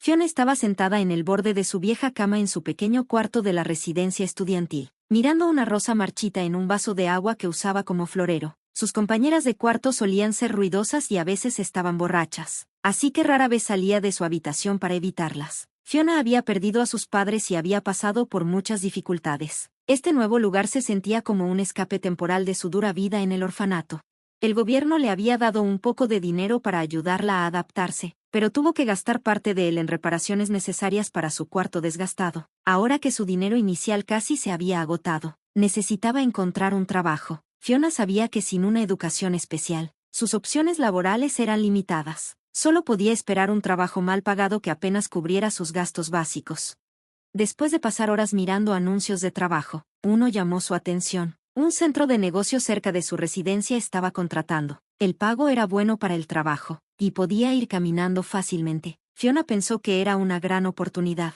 Fiona estaba sentada en el borde de su vieja cama en su pequeño cuarto de la residencia estudiantil, mirando una rosa marchita en un vaso de agua que usaba como florero. Sus compañeras de cuarto solían ser ruidosas y a veces estaban borrachas, así que rara vez salía de su habitación para evitarlas. Fiona había perdido a sus padres y había pasado por muchas dificultades. Este nuevo lugar se sentía como un escape temporal de su dura vida en el orfanato. El gobierno le había dado un poco de dinero para ayudarla a adaptarse, pero tuvo que gastar parte de él en reparaciones necesarias para su cuarto desgastado. Ahora que su dinero inicial casi se había agotado, necesitaba encontrar un trabajo. Fiona sabía que sin una educación especial, sus opciones laborales eran limitadas. Solo podía esperar un trabajo mal pagado que apenas cubriera sus gastos básicos. Después de pasar horas mirando anuncios de trabajo, uno llamó su atención. Un centro de negocios cerca de su residencia estaba contratando. El pago era bueno para el trabajo, y podía ir caminando fácilmente. Fiona pensó que era una gran oportunidad.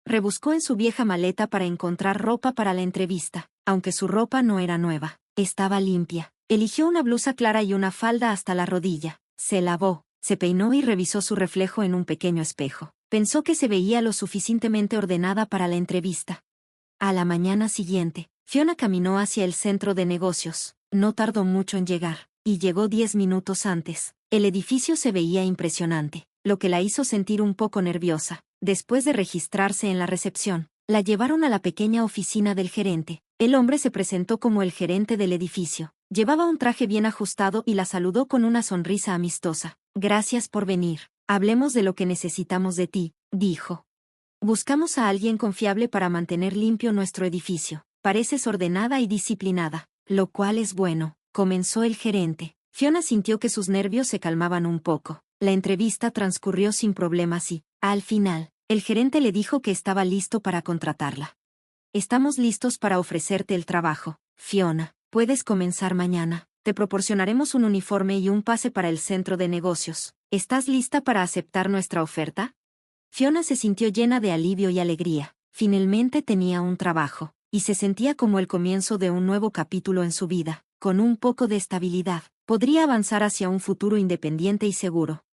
Rebuscó en su vieja maleta para encontrar ropa para la entrevista, aunque su ropa no era nueva. Estaba limpia. Eligió una blusa clara y una falda hasta la rodilla. Se lavó, se peinó y revisó su reflejo en un pequeño espejo. Pensó que se veía lo suficientemente ordenada para la entrevista. A la mañana siguiente, Fiona caminó hacia el centro de negocios. No tardó mucho en llegar, y llegó 10 minutos antes. El edificio se veía impresionante, lo que la hizo sentir un poco nerviosa. Después de registrarse en la recepción, la llevaron a la pequeña oficina del gerente. El hombre se presentó como el gerente del edificio. Llevaba un traje bien ajustado y la saludó con una sonrisa amistosa. Gracias por venir. Hablemos de lo que necesitamos de ti, dijo. Buscamos a alguien confiable para mantener limpio nuestro edificio. Pareces ordenada y disciplinada, lo cual es bueno, comenzó el gerente. Fiona sintió que sus nervios se calmaban un poco. La entrevista transcurrió sin problemas y, al final, el gerente le dijo que estaba listo para contratarla. Estamos listos para ofrecerte el trabajo, Fiona. Puedes comenzar mañana. Te proporcionaremos un uniforme y un pase para el centro de negocios. ¿Estás lista para aceptar nuestra oferta? Fiona se sintió llena de alivio y alegría. Finalmente tenía un trabajo, y se sentía como el comienzo de un nuevo capítulo en su vida. Con un poco de estabilidad, podría avanzar hacia un futuro independiente y seguro.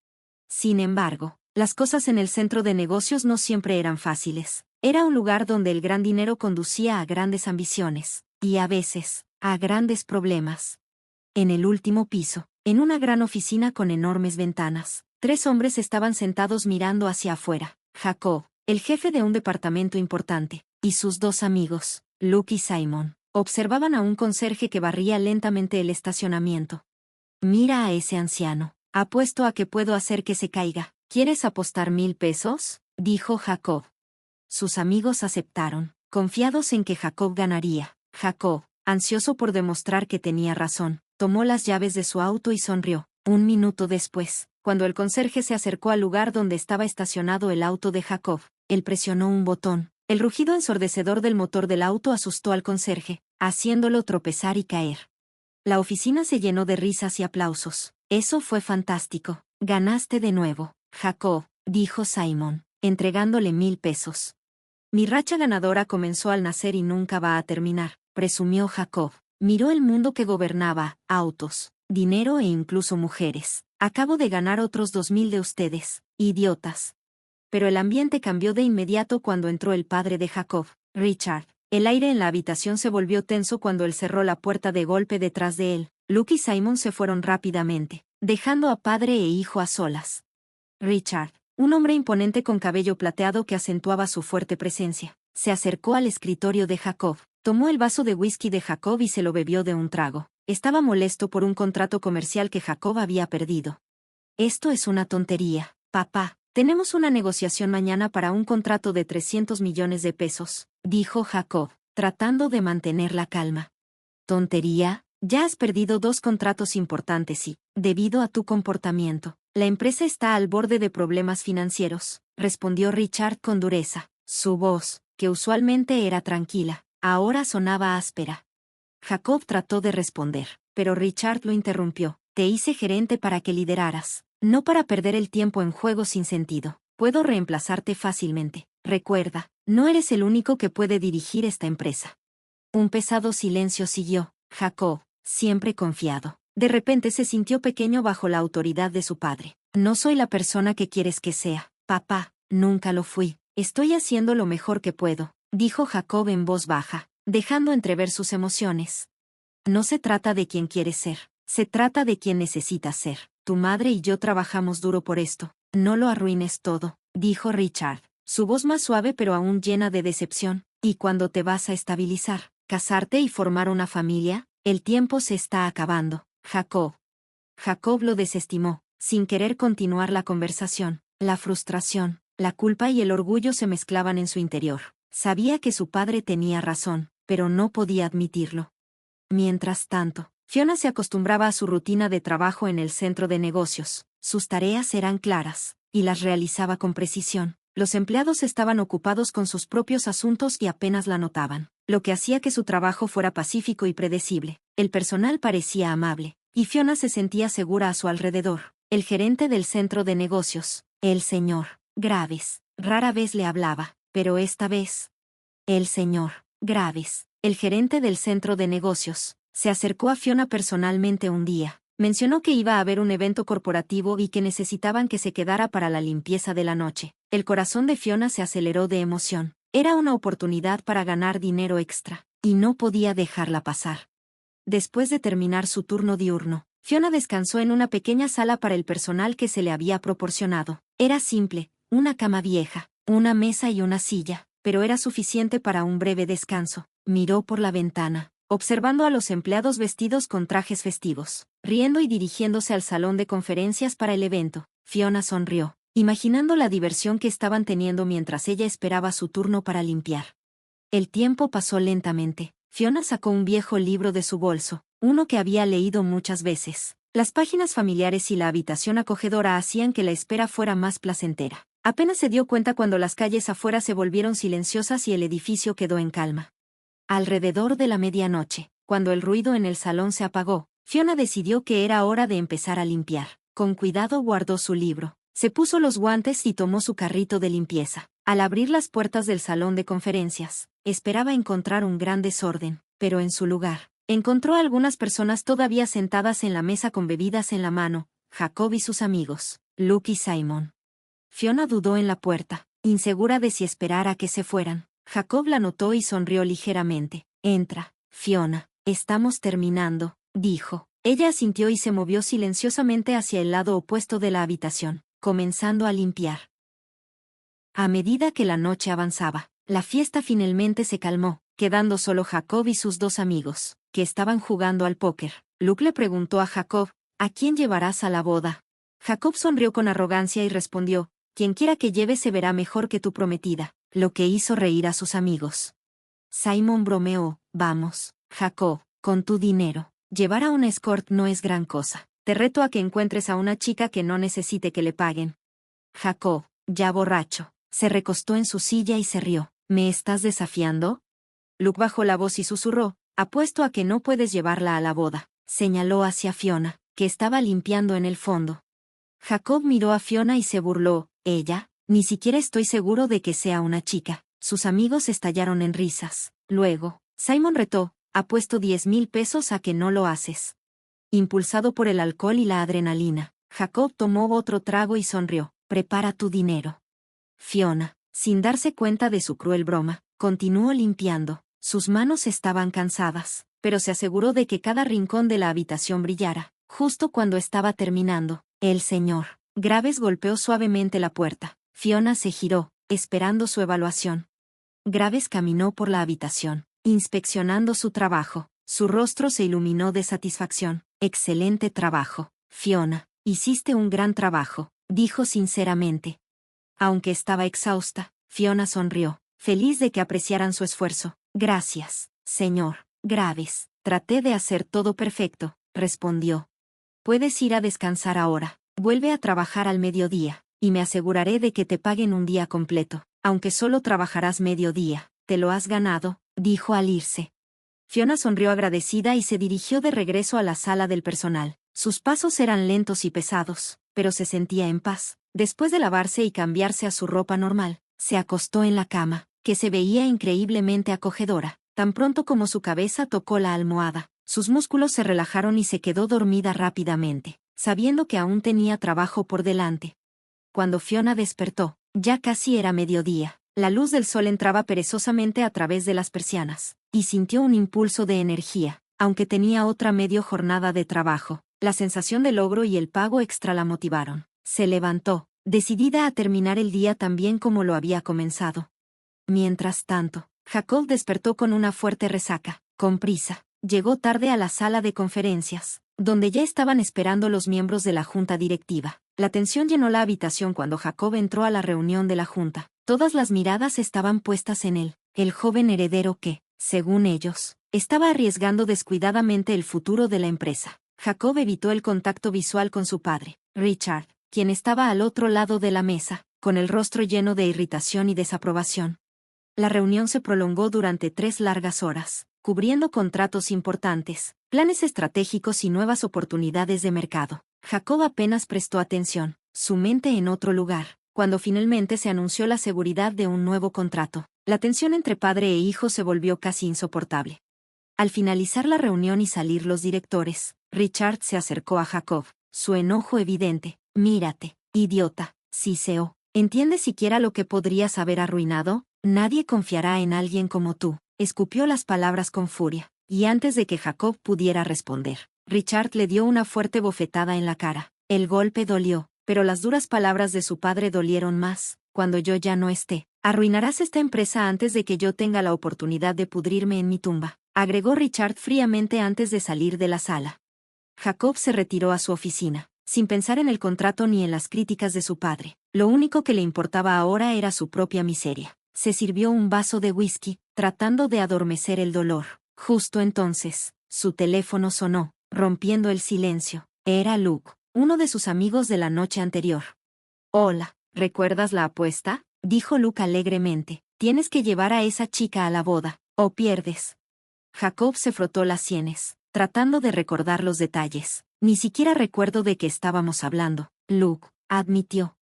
Sin embargo, las cosas en el centro de negocios no siempre eran fáciles. Era un lugar donde el gran dinero conducía a grandes ambiciones, y a veces, a grandes problemas. En el último piso, en una gran oficina con enormes ventanas, 3 hombres estaban sentados mirando hacia afuera. Jacob, el jefe de un departamento importante, y sus 2 amigos, Luke y Simon, observaban a un conserje que barría lentamente el estacionamiento. Mira a ese anciano. Apuesto a que puedo hacer que se caiga. ¿Quieres apostar 1000 pesos? Dijo Jacob. Sus amigos aceptaron, confiados en que Jacob ganaría. Jacob, ansioso por demostrar que tenía razón, tomó las llaves de su auto y sonrió. Un minuto después, cuando el conserje se acercó al lugar donde estaba estacionado el auto de Jacob, él presionó un botón. El rugido ensordecedor del motor del auto asustó al conserje, haciéndolo tropezar y caer. La oficina se llenó de risas y aplausos. Eso fue fantástico. Ganaste de nuevo, Jacob, dijo Simon, entregándole 1000 pesos. Mi racha ganadora comenzó al nacer y nunca va a terminar, presumió Jacob. Miró el mundo que gobernaba, autos, dinero e incluso mujeres. Acabo de ganar otros 2000 de ustedes, idiotas. Pero el ambiente cambió de inmediato cuando entró el padre de Jacob, Richard. El aire en la habitación se volvió tenso cuando él cerró la puerta de golpe detrás de él. Luke y Simon se fueron rápidamente, dejando a padre e hijo a solas. Richard, un hombre imponente con cabello plateado que acentuaba su fuerte presencia, se acercó al escritorio de Jacob, tomó el vaso de whisky de Jacob y se lo bebió de un trago. Estaba molesto por un contrato comercial que Jacob había perdido. Esto es una tontería, papá. Tenemos una negociación mañana para un contrato de 300 millones de pesos, dijo Jacob, tratando de mantener la calma. ¿Tontería? Ya has perdido 2 contratos importantes y, debido a tu comportamiento, la empresa está al borde de problemas financieros, respondió Richard con dureza. Su voz, que usualmente era tranquila, ahora sonaba áspera. Jacob trató de responder, pero Richard lo interrumpió. Te hice gerente para que lideraras, no para perder el tiempo en juegos sin sentido. Puedo reemplazarte fácilmente. Recuerda, no eres el único que puede dirigir esta empresa. Un pesado silencio siguió. Jacob, siempre confiado, de repente se sintió pequeño bajo la autoridad de su padre. No soy la persona que quieres que sea, papá, Nunca lo fui. Estoy haciendo lo mejor que puedo, dijo Jacob en voz baja, dejando entrever sus emociones. No se trata de quién quieres ser, se trata de quién necesitas ser. Tu madre y yo trabajamos duro por esto. No lo arruines todo, dijo Richard, su voz más suave pero aún llena de decepción. ¿Y cuándo te vas a estabilizar, casarte y formar una familia? El tiempo se está acabando, Jacob. Jacob lo desestimó, sin querer continuar la conversación. La frustración, la culpa y el orgullo se mezclaban en su interior. Sabía que su padre tenía razón, pero no podía admitirlo. Mientras tanto, Fiona se acostumbraba a su rutina de trabajo en el centro de negocios. Sus tareas eran claras, y las realizaba con precisión. Los empleados estaban ocupados con sus propios asuntos y apenas la notaban, lo que hacía que su trabajo fuera pacífico y predecible. El personal parecía amable, y Fiona se sentía segura a su alrededor. El gerente del centro de negocios, el señor Graves, rara vez le hablaba, pero esta vez. El señor Graves, el gerente del centro de negocios, se acercó a Fiona personalmente un día. Mencionó que iba a haber un evento corporativo y que necesitaban que se quedara para la limpieza de la noche. El corazón de Fiona se aceleró de emoción. Era una oportunidad para ganar dinero extra, y no podía dejarla pasar. Después de terminar su turno diurno, Fiona descansó en una pequeña sala para el personal que se le había proporcionado. Era simple, una cama vieja, una mesa y una silla, pero era suficiente para un breve descanso. Miró por la ventana, observando a los empleados vestidos con trajes festivos, riendo y dirigiéndose al salón de conferencias para el evento. Fiona sonrió, imaginando la diversión que estaban teniendo mientras ella esperaba su turno para limpiar. El tiempo pasó lentamente. Fiona sacó un viejo libro de su bolso, uno que había leído muchas veces. Las páginas familiares y la habitación acogedora hacían que la espera fuera más placentera. Apenas se dio cuenta cuando las calles afuera se volvieron silenciosas y el edificio quedó en calma. Alrededor de la medianoche, cuando el ruido en el salón se apagó, Fiona decidió que era hora de empezar a limpiar. Con cuidado guardó su libro, se puso los guantes y tomó su carrito de limpieza. Al abrir las puertas del salón de conferencias, esperaba encontrar un gran desorden, pero en su lugar, encontró a algunas personas todavía sentadas en la mesa con bebidas en la mano, Jacob y sus amigos, Luke y Simon. Fiona dudó en la puerta, insegura de si esperar a que se fueran. Jacob la notó y sonrió ligeramente. Entra, Fiona, estamos terminando, dijo. Ella asintió y se movió silenciosamente hacia el lado opuesto de la habitación, comenzando a limpiar. A medida que la noche avanzaba, la fiesta finalmente se calmó, quedando solo Jacob y sus dos amigos, que estaban jugando al póker. Luke le preguntó a Jacob, ¿a quién llevarás a la boda? Jacob sonrió con arrogancia y respondió, quien quiera que lleve se verá mejor que tu prometida, lo que hizo reír a sus amigos. Simon bromeó, vamos, Jacob, con tu dinero, llevar a un escort no es gran cosa. Te reto a que encuentres a una chica que no necesite que le paguen. Jacob, ya borracho, se recostó en su silla y se rió. ¿Me estás desafiando? Luke bajó la voz y susurró, apuesto a que no puedes llevarla a la boda. Señaló hacia Fiona, que estaba limpiando en el fondo. Jacob miró a Fiona y se burló. ¿Ella? Ni siquiera estoy seguro de que sea una chica. Sus amigos estallaron en risas. Luego, Simon retó, apuesto 10,000 pesos a que no lo haces. Impulsado por el alcohol y la adrenalina, Jacob tomó otro trago y sonrió. Prepara tu dinero. Fiona, sin darse cuenta de su cruel broma, continuó limpiando. Sus manos estaban cansadas, pero se aseguró de que cada rincón de la habitación brillara. Justo cuando estaba terminando, el señor Graves golpeó suavemente la puerta. Fiona se giró, esperando su evaluación. Graves caminó por la habitación, inspeccionando su trabajo. Su rostro se iluminó de satisfacción. Excelente trabajo, Fiona. Hiciste un gran trabajo, dijo sinceramente. Aunque estaba exhausta, Fiona sonrió, feliz de que apreciaran su esfuerzo. Gracias, señor Graves. Traté de hacer todo perfecto, respondió. Puedes ir a descansar ahora. Vuelve a trabajar al mediodía, y me aseguraré de que te paguen un día completo. Aunque solo trabajarás mediodía, te lo has ganado, dijo al irse. Fiona sonrió agradecida y se dirigió de regreso a la sala del personal. Sus pasos eran lentos y pesados, pero se sentía en paz. Después de lavarse y cambiarse a su ropa normal, se acostó en la cama, que se veía increíblemente acogedora. Tan pronto como su cabeza tocó la almohada, sus músculos se relajaron y se quedó dormida rápidamente, sabiendo que aún tenía trabajo por delante. Cuando Fiona despertó, Ya casi era mediodía. La luz del sol entraba perezosamente a través de las persianas, y sintió un impulso de energía, aunque tenía otra medio jornada de trabajo. La sensación de logro y el pago extra la motivaron. Se levantó, decidida a terminar el día tan bien como lo había comenzado. Mientras tanto, Jacob despertó con una fuerte resaca. Con prisa, llegó tarde a la sala de conferencias, donde ya estaban esperando los miembros de la junta directiva. La tensión llenó la habitación cuando Jacob entró a la reunión de la junta. Todas las miradas estaban puestas en él, el joven heredero que, según ellos, estaba arriesgando descuidadamente el futuro de la empresa. Jacob evitó el contacto visual con su padre, Richard, quien estaba al otro lado de la mesa, con el rostro lleno de irritación y desaprobación. La reunión se prolongó durante 3 largas horas, cubriendo contratos importantes, planes estratégicos y nuevas oportunidades de mercado. Jacob apenas prestó atención, su mente en otro lugar, cuando finalmente se anunció la seguridad de un nuevo contrato. La tensión entre padre e hijo se volvió casi insoportable. Al finalizar la reunión y salir los directores, Richard se acercó a Jacob, su enojo evidente. «Mírate, idiota, Ciceo, ¿entiendes siquiera lo que podrías haber arruinado? Nadie confiará en alguien como tú». Escupió las palabras con furia, y antes de que Jacob pudiera responder, Richard le dio una fuerte bofetada en la cara. El golpe dolió, pero las duras palabras de su padre dolieron más. «Cuando yo ya no esté, arruinarás esta empresa antes de que yo tenga la oportunidad de pudrirme en mi tumba», agregó Richard fríamente antes de salir de la sala. Jacob se retiró a su oficina, sin pensar en el contrato ni en las críticas de su padre. Lo único que le importaba ahora era su propia miseria. Se sirvió un vaso de whisky, tratando de adormecer el dolor. Justo entonces, su teléfono sonó, rompiendo el silencio. Era Luke, uno de sus amigos de la noche anterior. «Hola, ¿recuerdas la apuesta?», dijo Luke alegremente. «Tienes que llevar a esa chica a la boda, o pierdes». Jacob se frotó las sienes, tratando de recordar los detalles. «Ni siquiera recuerdo de qué estábamos hablando», Luke admitió.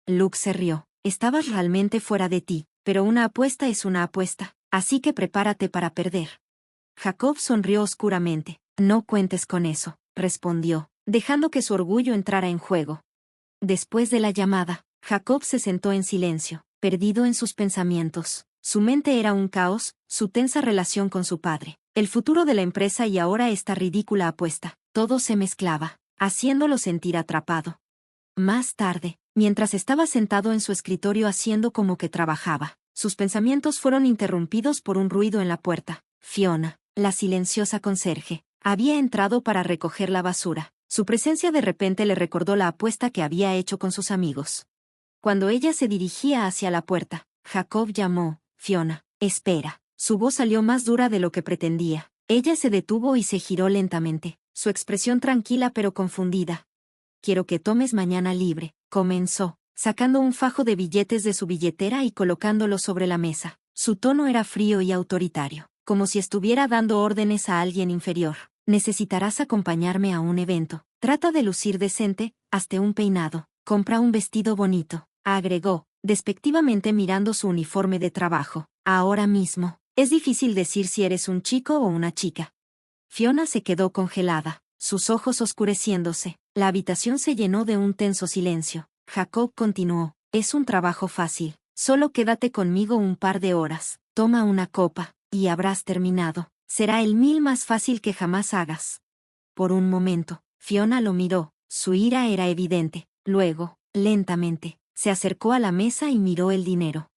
Luke se rió. «Estabas realmente fuera de ti, pero una apuesta es una apuesta, así que prepárate para perder». Jacob sonrió oscuramente. «No cuentes con eso», respondió, dejando que su orgullo entrara en juego. Después de la llamada, Jacob se sentó en silencio, perdido en sus pensamientos. Su mente era un caos, su tensa relación con su padre, el futuro de la empresa y ahora esta ridícula apuesta. Todo se mezclaba, haciéndolo sentir atrapado. Más tarde, mientras estaba sentado en su escritorio haciendo como que trabajaba, sus pensamientos fueron interrumpidos por un ruido en la puerta. Fiona, la silenciosa conserje, había entrado para recoger la basura. Su presencia de repente le recordó la apuesta que había hecho con sus amigos. Cuando ella se dirigía hacia la puerta, Jacob llamó: «Fiona, espera». Su voz salió más dura de lo que pretendía. Ella se detuvo y se giró lentamente, su expresión tranquila pero confundida. «Quiero que tomes mañana libre», comenzó, sacando un fajo de billetes de su billetera y colocándolos sobre la mesa. Su tono era frío y autoritario, como si estuviera dando órdenes a alguien inferior. «Necesitarás acompañarme a un evento. Trata de lucir decente, hazte un peinado, compra un vestido bonito», agregó, despectivamente mirando su uniforme de trabajo. «Ahora mismo, es difícil decir si eres un chico o una chica». Fiona se quedó congelada, sus ojos oscureciéndose. La habitación se llenó de un tenso silencio. Jacob continuó: «Es un trabajo fácil. Solo quédate conmigo un par de horas, toma una copa, y habrás terminado. Será el 1000 más fácil que jamás hagas». Por un momento, Fiona lo miró, su ira era evidente. Luego, lentamente, se acercó a la mesa y miró el dinero.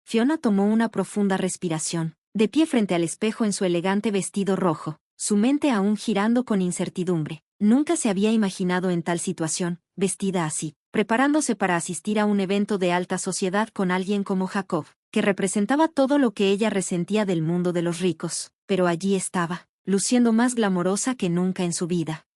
Fiona tomó una profunda respiración, de pie frente al espejo en su elegante vestido rojo, su mente aún girando con incertidumbre. Nunca se había imaginado en tal situación, vestida así, preparándose para asistir a un evento de alta sociedad con alguien como Jacob, que representaba todo lo que ella resentía del mundo de los ricos. Pero allí estaba, luciendo más glamorosa que nunca en su vida.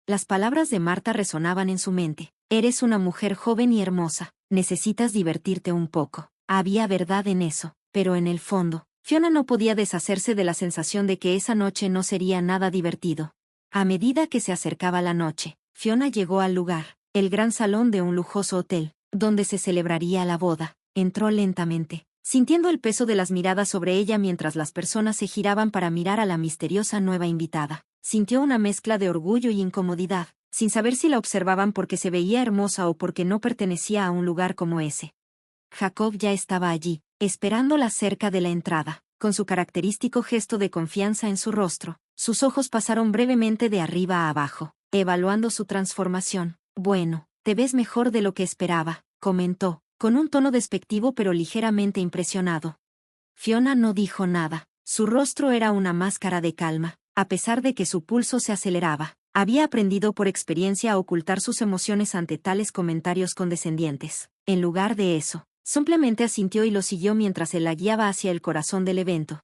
Las palabras de Marta resonaban en su mente. «Eres una mujer joven y hermosa, necesitas divertirte un poco». Había verdad en eso, pero en el fondo, Fiona no podía deshacerse de la sensación de que esa noche no sería nada divertido. A medida que se acercaba la noche, Fiona llegó al lugar, el gran salón de un lujoso hotel, donde se celebraría la boda. Entró lentamente, sintiendo el peso de las miradas sobre ella mientras las personas se giraban para mirar a la misteriosa nueva invitada. Sintió una mezcla de orgullo y incomodidad. sin saber si la observaban porque se veía hermosa o porque no pertenecía a un lugar como ese. Jacob ya estaba allí, esperándola cerca de la entrada, con su característico gesto de confianza en su rostro. Sus ojos pasaron brevemente de arriba a abajo, evaluando su transformación. Bueno, te ves mejor de lo que esperaba, comentó, con un tono despectivo pero ligeramente impresionado. Fiona no dijo nada. Su rostro era una máscara de calma, a pesar de que su pulso se aceleraba. Había aprendido por experiencia a ocultar sus emociones ante tales comentarios condescendientes. En lugar de eso, simplemente asintió y lo siguió mientras él la guiaba hacia el corazón del evento.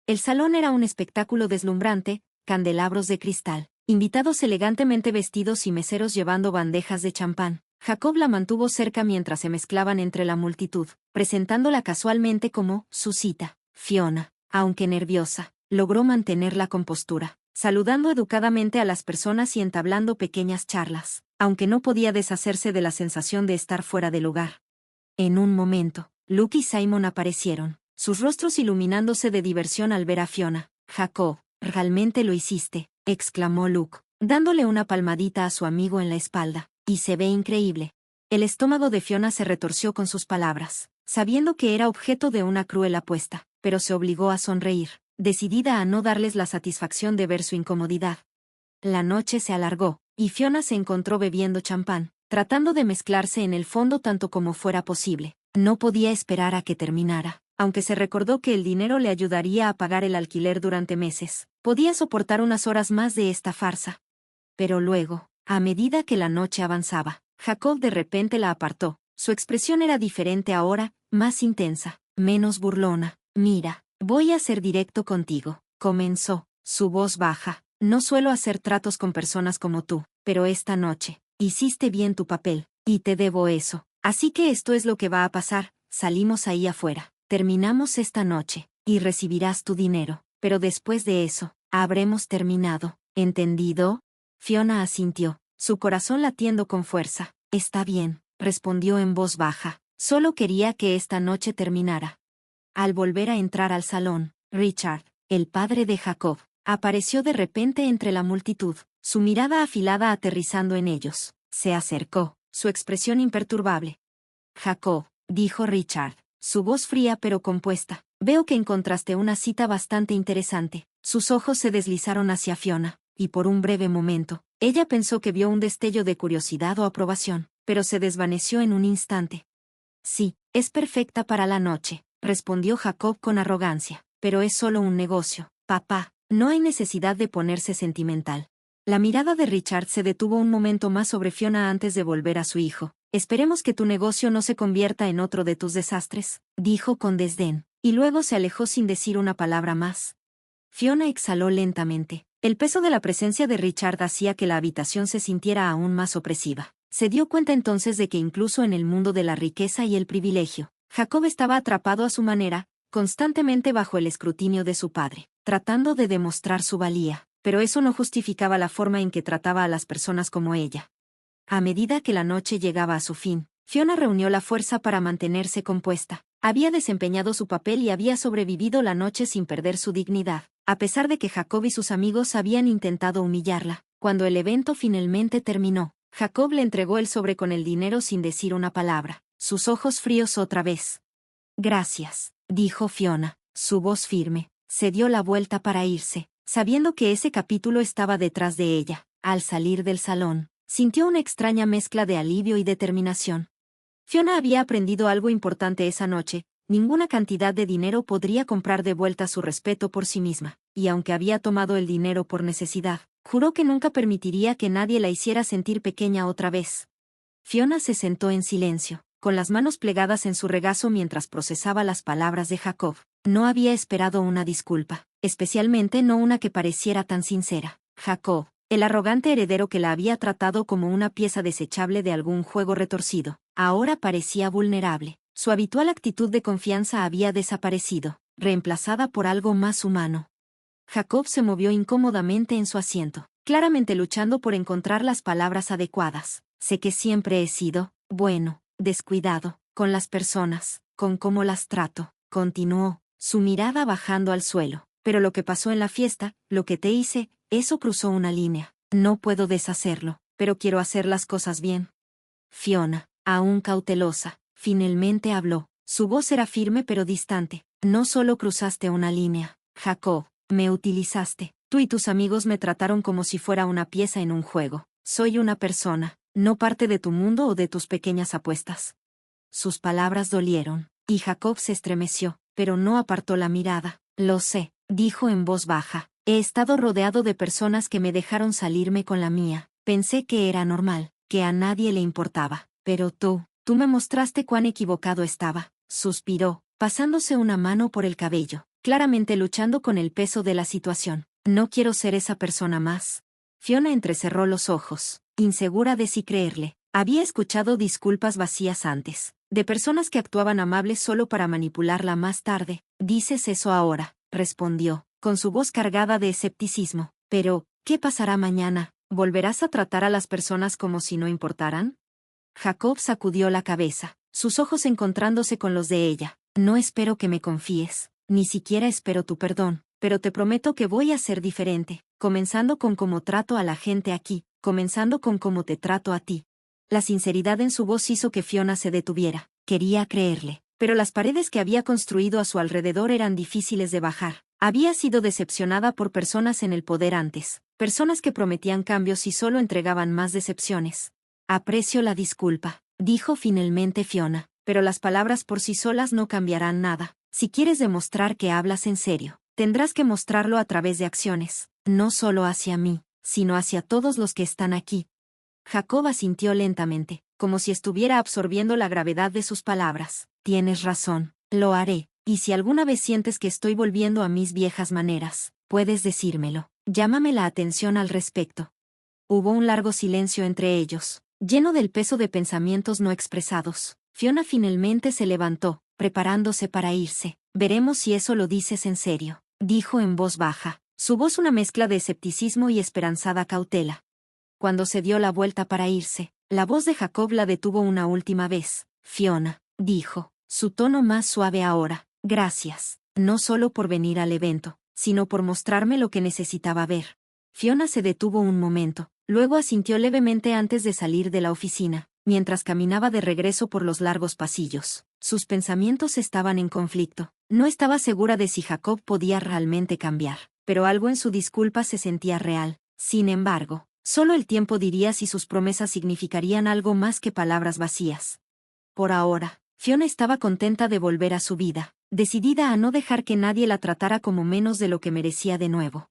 El salón era un espectáculo deslumbrante, candelabros de cristal, invitados elegantemente vestidos y meseros llevando bandejas de champán. Jacob la mantuvo cerca mientras se mezclaban entre la multitud, presentándola casualmente como su cita. Fiona, aunque nerviosa, logró mantener la compostura, saludando educadamente a las personas y entablando pequeñas charlas, aunque no podía deshacerse de la sensación de estar fuera de lugar. En un momento, Luke y Simon aparecieron, sus rostros iluminándose de diversión al ver a Fiona. «Jacob, realmente lo hiciste», exclamó Luke, dándole una palmadita a su amigo en la espalda. «Y se ve increíble». El estómago de Fiona se retorció con sus palabras, sabiendo que era objeto de una cruel apuesta, pero se obligó a sonreír, decidida a no darles la satisfacción de ver su incomodidad. La noche se alargó, y Fiona se encontró bebiendo champán, tratando de mezclarse en el fondo tanto como fuera posible. No podía esperar a que terminara, aunque se recordó que el dinero le ayudaría a pagar el alquiler durante meses. Podía soportar unas horas más de esta farsa. Pero luego, a medida que la noche avanzaba, Jacob de repente la apartó. Su expresión era diferente ahora, más intensa, menos burlona. «Mira, voy a ser directo contigo», comenzó, su voz baja. «No suelo hacer tratos con personas como tú, pero esta noche, hiciste bien tu papel, y te debo eso. Así que esto es lo que va a pasar, salimos ahí afuera, terminamos esta noche, y recibirás tu dinero, pero después de eso, habremos terminado, ¿entendido?» Fiona asintió, su corazón latiendo con fuerza. «Está bien», respondió en voz baja, «solo quería que esta noche terminara». Al volver a entrar al salón, Richard, el padre de Jacob, apareció de repente entre la multitud, su mirada afilada aterrizando en ellos. Se acercó, su expresión imperturbable. «Jacob», dijo Richard, su voz fría pero compuesta, «veo que encontraste una cita bastante interesante». Sus ojos se deslizaron hacia Fiona, y por un breve momento, ella pensó que vio un destello de curiosidad o aprobación, pero se desvaneció en un instante. «Sí, es perfecta para la noche», respondió Jacob con arrogancia, «pero es solo un negocio, papá, no hay necesidad de ponerse sentimental». La mirada de Richard se detuvo un momento más sobre Fiona antes de volver a su hijo. «Esperemos que tu negocio no se convierta en otro de tus desastres», dijo con desdén, y luego se alejó sin decir una palabra más. Fiona exhaló lentamente. El peso de la presencia de Richard hacía que la habitación se sintiera aún más opresiva. Se dio cuenta entonces de que incluso en el mundo de la riqueza y el privilegio, Jacob estaba atrapado a su manera, constantemente bajo el escrutinio de su padre, tratando de demostrar su valía, pero eso no justificaba la forma en que trataba a las personas como ella. A medida que la noche llegaba a su fin, Fiona reunió la fuerza para mantenerse compuesta. Había desempeñado su papel y había sobrevivido la noche sin perder su dignidad, a pesar de que Jacob y sus amigos habían intentado humillarla. Cuando el evento finalmente terminó, Jacob le entregó el sobre con el dinero sin decir una palabra, sus ojos fríos otra vez. «Gracias», dijo Fiona, su voz firme. Se dio la vuelta para irse, sabiendo que ese capítulo estaba detrás de ella. Al salir del salón, sintió una extraña mezcla de alivio y determinación. Fiona había aprendido algo importante esa noche: ninguna cantidad de dinero podría comprar de vuelta su respeto por sí misma, y aunque había tomado el dinero por necesidad, juró que nunca permitiría que nadie la hiciera sentir pequeña otra vez. Fiona se sentó en silencio, con las manos plegadas en su regazo mientras procesaba las palabras de Jacob. No había esperado una disculpa, especialmente no una que pareciera tan sincera. Jacob, el arrogante heredero que la había tratado como una pieza desechable de algún juego retorcido, ahora parecía vulnerable. Su habitual actitud de confianza había desaparecido, reemplazada por algo más humano. Jacob se movió incómodamente en su asiento, claramente luchando por encontrar las palabras adecuadas. «Sé que siempre he sido, bueno, descuidado, con las personas, con cómo las trato», continuó, su mirada bajando al suelo. «Pero lo que pasó en la fiesta, lo que te hice, eso cruzó una línea. No puedo deshacerlo». pero quiero hacer las cosas bien. Fiona, aún cautelosa, finalmente habló. Su voz era firme pero distante. No solo cruzaste una línea, Jacob, me utilizaste. Tú y tus amigos me trataron como si fuera una pieza en un juego. Soy una persona, no parte de tu mundo o de tus pequeñas apuestas. Sus palabras dolieron, y Jacob se estremeció, pero no apartó la mirada. Lo sé, dijo en voz baja. He estado rodeado de personas que me dejaron salirme con la mía. Pensé que era normal, que a nadie le importaba. Pero tú me mostraste cuán equivocado estaba. Suspiró, pasándose una mano por el cabello, claramente luchando con el peso de la situación. No quiero ser esa persona más. Fiona entrecerró los ojos, insegura de si creerle. Había escuchado disculpas vacías antes, de personas que actuaban amables solo para manipularla más tarde. «Dices eso ahora», respondió, con su voz cargada de escepticismo. «Pero, ¿qué pasará mañana? ¿Volverás a tratar a las personas como si no importaran?» Jacob sacudió la cabeza, sus ojos encontrándose con los de ella. «No espero que me confíes, ni siquiera espero tu perdón, pero te prometo que voy a ser diferente, comenzando con cómo trato a la gente aquí, comenzando con cómo te trato a ti». La sinceridad en su voz hizo que Fiona se detuviera. Quería creerle, pero las paredes que había construido a su alrededor eran difíciles de bajar. Había sido decepcionada por personas en el poder antes, personas que prometían cambios y solo entregaban más decepciones. «Aprecio la disculpa», dijo finalmente Fiona, «pero las palabras por sí solas no cambiarán nada. Si quieres demostrar que hablas en serio, tendrás que mostrarlo a través de acciones, no solo hacia mí, sino hacia todos los que están aquí». Jacob asintió lentamente, como si estuviera absorbiendo la gravedad de sus palabras. «Tienes razón, lo haré, y si alguna vez sientes que estoy volviendo a mis viejas maneras, puedes decírmelo. Llámame la atención al respecto». Hubo un largo silencio entre ellos, lleno del peso de pensamientos no expresados. Fiona finalmente se levantó, preparándose para irse. «Veremos si eso lo dices en serio», dijo en voz baja, su voz una mezcla de escepticismo y esperanzada cautela. Cuando se dio la vuelta para irse, la voz de Jacob la detuvo una última vez. «Fiona», dijo, su tono más suave ahora, «gracias, no solo por venir al evento, sino por mostrarme lo que necesitaba ver». Fiona se detuvo un momento, luego asintió levemente antes de salir de la oficina, mientras caminaba de regreso por los largos pasillos. Sus pensamientos estaban en conflicto. No estaba segura de si Jacob podía realmente cambiar, pero algo en su disculpa se sentía real. Sin embargo, solo el tiempo diría si sus promesas significarían algo más que palabras vacías. Por ahora, Fiona estaba contenta de volver a su vida, decidida a no dejar que nadie la tratara como menos de lo que merecía de nuevo.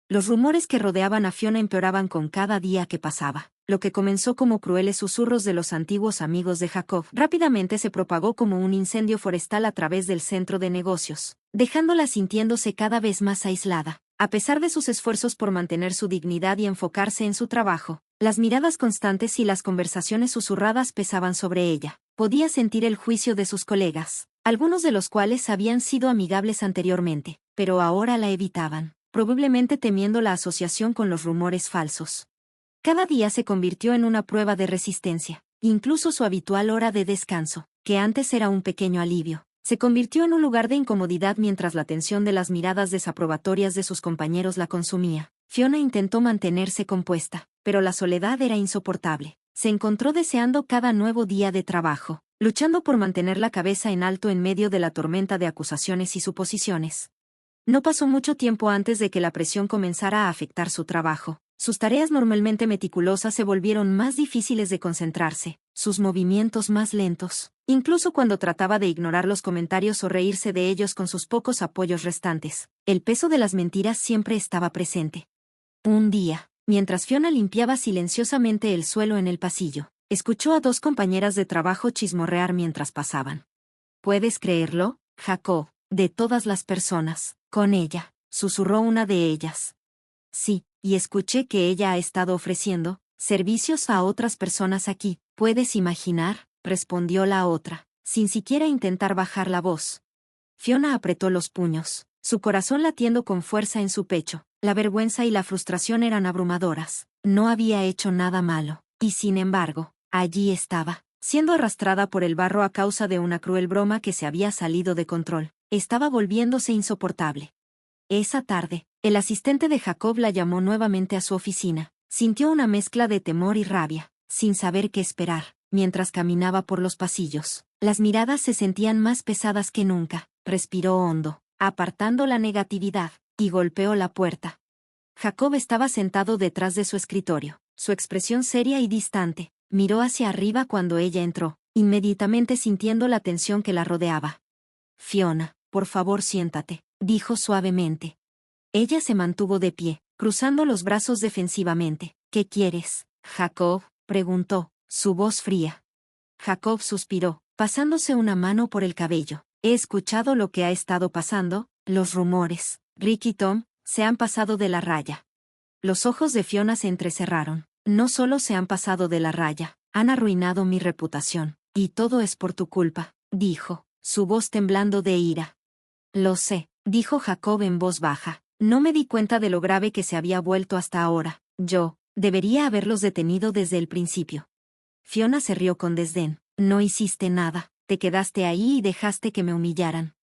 Los rumores que rodeaban a Fiona empeoraban con cada día que pasaba. Lo que comenzó como crueles susurros de los antiguos amigos de Jacob rápidamente se propagó como un incendio forestal a través del centro de negocios, dejándola sintiéndose cada vez más aislada. A pesar de sus esfuerzos por mantener su dignidad y enfocarse en su trabajo, las miradas constantes y las conversaciones susurradas pesaban sobre ella. Podía sentir el juicio de sus colegas, algunos de los cuales habían sido amigables anteriormente, pero ahora la evitaban, probablemente temiendo la asociación con los rumores falsos. Cada día se convirtió en una prueba de resistencia. Incluso su habitual hora de descanso, que antes era un pequeño alivio, se convirtió en un lugar de incomodidad mientras la tensión de las miradas desaprobatorias de sus compañeros la consumía. Fiona intentó mantenerse compuesta, pero la soledad era insoportable. Se encontró deseando cada nuevo día de trabajo, luchando por mantener la cabeza en alto en medio de la tormenta de acusaciones y suposiciones. No pasó mucho tiempo antes de que la presión comenzara a afectar su trabajo. Sus tareas normalmente meticulosas se volvieron más difíciles de concentrarse, sus movimientos más lentos, incluso cuando trataba de ignorar los comentarios o reírse de ellos con sus pocos apoyos restantes. El peso de las mentiras siempre estaba presente. Un día, mientras Fiona limpiaba silenciosamente el suelo en el pasillo, escuchó a dos compañeras de trabajo chismorrear mientras pasaban. «¿Puedes creerlo, Jacob? De todas las personas, con ella», susurró una de ellas. «Sí, y escuché que ella ha estado ofreciendo servicios a otras personas aquí. ¿Puedes imaginar?», respondió la otra, sin siquiera intentar bajar la voz. Fiona apretó los puños, su corazón latiendo con fuerza en su pecho. La vergüenza y la frustración eran abrumadoras. No había hecho nada malo, y sin embargo, allí estaba, siendo arrastrada por el barro a causa de una cruel broma que se había salido de control. Estaba volviéndose insoportable. Esa tarde, el asistente de Jacob la llamó nuevamente a su oficina. Sintió una mezcla de temor y rabia, sin saber qué esperar, mientras caminaba por los pasillos. Las miradas se sentían más pesadas que nunca. Respiró hondo, apartando la negatividad, y golpeó la puerta. Jacob estaba sentado detrás de su escritorio, su expresión seria y distante. Miró hacia arriba cuando ella entró, inmediatamente sintiendo la tensión que la rodeaba. «Fiona, por favor siéntate», dijo suavemente. Ella se mantuvo de pie, cruzando los brazos defensivamente. «¿Qué quieres, Jacob?», preguntó, su voz fría. Jacob suspiró, pasándose una mano por el cabello. «He escuchado lo que ha estado pasando, los rumores. Rick y Tom se han pasado de la raya». Los ojos de Fiona se entrecerraron. «No solo se han pasado de la raya, han arruinado mi reputación. Y todo es por tu culpa», dijo, su voz temblando de ira. «Lo sé», dijo Jacob en voz baja. «No me di cuenta de lo grave que se había vuelto hasta ahora. Yo debería haberlos detenido desde el principio». Fiona se rió con desdén. «No hiciste nada, te quedaste ahí y dejaste que me humillaran».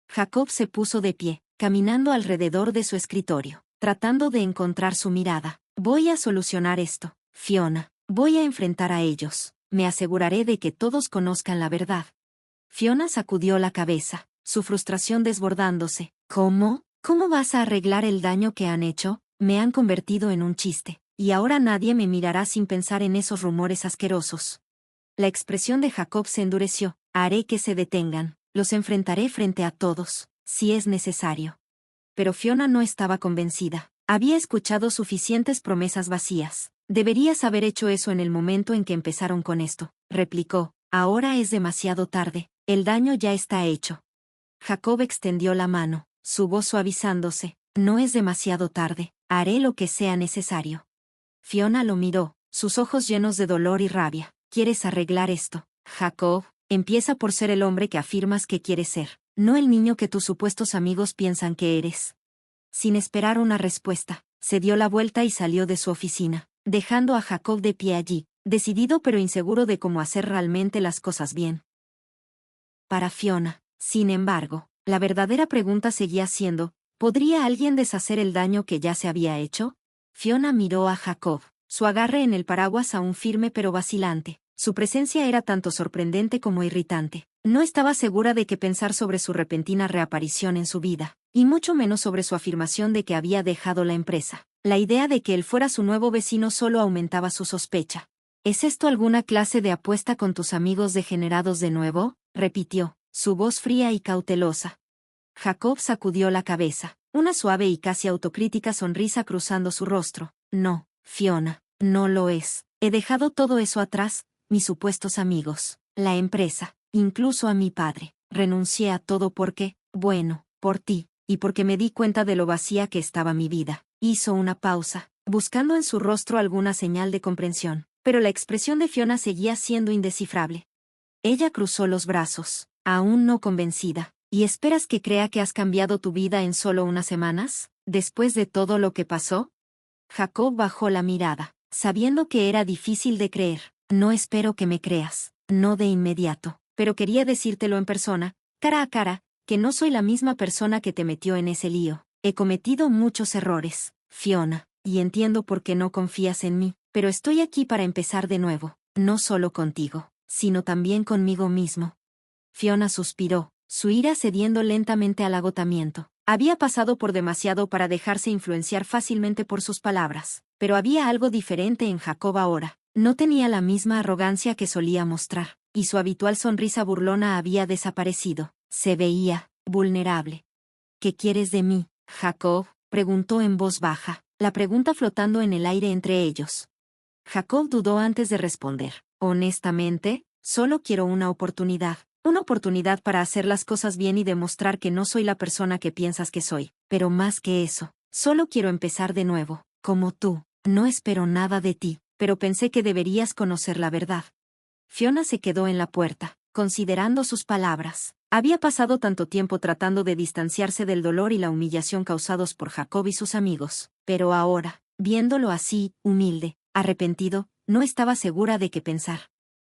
Jacob se puso de pie, caminando alrededor de su escritorio, tratando de encontrar su mirada. «Voy a solucionar esto, Fiona. Voy a enfrentar a ellos. Me aseguraré de que todos conozcan la verdad». Fiona sacudió la cabeza, su frustración desbordándose. «¿Cómo? ¿Cómo vas a arreglar el daño que han hecho? Me han convertido en un chiste, y ahora nadie me mirará sin pensar en esos rumores asquerosos». La expresión de Jacob se endureció. «Haré que se detengan. Los enfrentaré frente a todos, si es necesario». Pero Fiona no estaba convencida. Había escuchado suficientes promesas vacías. «Deberías haber hecho eso en el momento en que empezaron con esto», replicó. «Ahora es demasiado tarde. El daño ya está hecho». Jacob extendió la mano, su voz suavizándose. «No es demasiado tarde. Haré lo que sea necesario». Fiona lo miró, sus ojos llenos de dolor y rabia. «¿Quieres arreglar esto, Jacob? Empieza por ser el hombre que afirmas que quieres ser, no el niño que tus supuestos amigos piensan que eres». Sin esperar una respuesta, se dio la vuelta y salió de su oficina, dejando a Jacob de pie allí, decidido pero inseguro de cómo hacer realmente las cosas bien. Para Fiona, sin embargo, la verdadera pregunta seguía siendo, ¿podría alguien deshacer el daño que ya se había hecho? Fiona miró a Jacob, su agarre en el paraguas aún firme pero vacilante. Su presencia era tanto sorprendente como irritante. No estaba segura de qué pensar sobre su repentina reaparición en su vida, y mucho menos sobre su afirmación de que había dejado la empresa. La idea de que él fuera su nuevo vecino solo aumentaba su sospecha. ¿Es esto alguna clase de apuesta con tus amigos degenerados de nuevo?, repitió, su voz fría y cautelosa. Jacob sacudió la cabeza, una suave y casi autocrítica sonrisa cruzando su rostro. «No, Fiona, no lo es. He dejado todo eso atrás, mis supuestos amigos, la empresa, incluso a mi padre. Renuncié a todo porque, bueno, por ti, y porque me di cuenta de lo vacía que estaba mi vida». Hizo una pausa, buscando en su rostro alguna señal de comprensión, pero la expresión de Fiona seguía siendo indescifrable. Ella cruzó los brazos, aún no convencida. «¿Y esperas que crea que has cambiado tu vida en solo unas semanas, después de todo lo que pasó?». Jacob bajó la mirada, sabiendo que era difícil de creer. «No espero que me creas, no de inmediato, pero quería decírtelo en persona, cara a cara, que no soy la misma persona que te metió en ese lío. He cometido muchos errores, Fiona, y entiendo por qué no confías en mí, pero estoy aquí para empezar de nuevo, no solo contigo, sino también conmigo mismo». Fiona suspiró, su ira cediendo lentamente al agotamiento. Había pasado por demasiado para dejarse influenciar fácilmente por sus palabras, pero había algo diferente en Jacob ahora. No tenía la misma arrogancia que solía mostrar, y su habitual sonrisa burlona había desaparecido. Se veía vulnerable. «¿Qué quieres de mí, Jacob?», preguntó en voz baja, la pregunta flotando en el aire entre ellos. Jacob dudó antes de responder. «Honestamente, solo quiero una oportunidad para hacer las cosas bien y demostrar que no soy la persona que piensas que soy. Pero más que eso, solo quiero empezar de nuevo, como tú. No espero nada de ti, pero pensé que deberías conocer la verdad». Fiona se quedó en la puerta, considerando sus palabras. Había pasado tanto tiempo tratando de distanciarse del dolor y la humillación causados por Jacob y sus amigos, pero ahora, viéndolo así, humilde, arrepentido, no estaba segura de qué pensar.